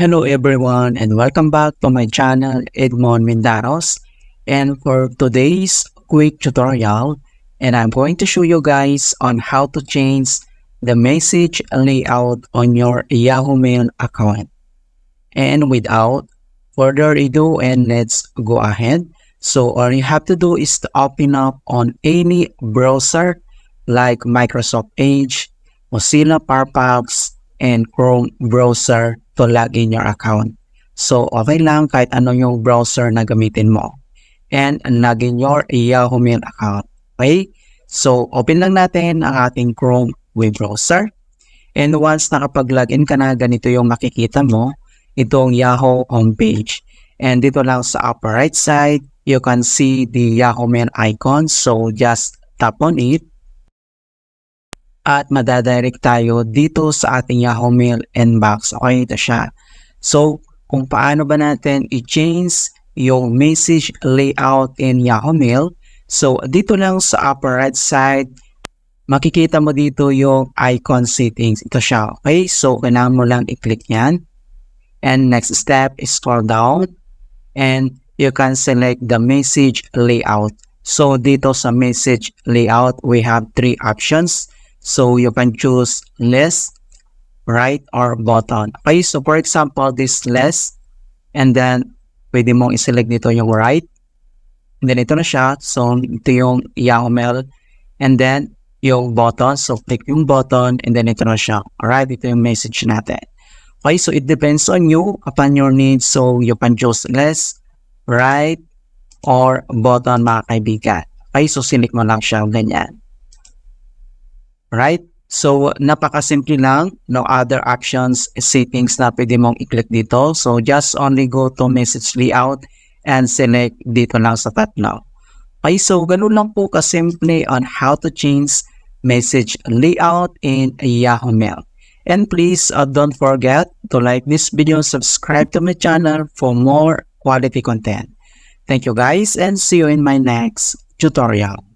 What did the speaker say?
Hello everyone and welcome back to my channel Edmond Mindaros, and for today's quick tutorial, and I'm going to show you guys on how to change the message layout on your Yahoo Mail account. And without further ado, and let's go ahead. So all you have to do is to open up on any browser like Microsoft Edge, Mozilla Firefox, and Chrome browser to log in your account. So okay lang kahit ano yung browser na gamitin mo. And log in your Yahoo Mail account. Okay? So open lang natin ang ating Chrome web browser. And once nakapag-login ka na, ganito yung makikita mo, itong Yahoo homepage. And dito lang sa upper right side, you can see the Yahoo Mail icon. So just tap on it. At madadirect tayo dito sa ating Yahoo Mail inbox. Okay, ito siya. So, kung paano ba natin i-change yung message layout in Yahoo Mail. So, dito lang sa upper right side, makikita mo dito yung icon settings. Ito siya. Okay, so kailangan mo lang i-click yan. And next step is scroll down. And you can select the message layout. So, dito sa message layout, we have three options. So, you can choose list, right, or button. Okay, so for example, this list, and then pwede mong i-select dito yung right. And then ito na siya. So, ito yung Yahoo Mail. And then, yung button. So, click yung button, and then ito na siya. Alright, ito yung message natin. Okay, so it depends on you, upon your needs. So, you can choose list, right, or button, mga kaibigan. Okay, so select mo lang siya, ganyan. Right? So, napakasimple lang. No other actions, settings na pwede mong i-click dito. So, just only go to message layout and select dito lang sa tatlo. Okay, so ganun lang po kasimple on how to change message layout in Yahoo Mail. And please don't forget to like this video, subscribe to my channel for more quality content. Thank you guys and see you in my next tutorial.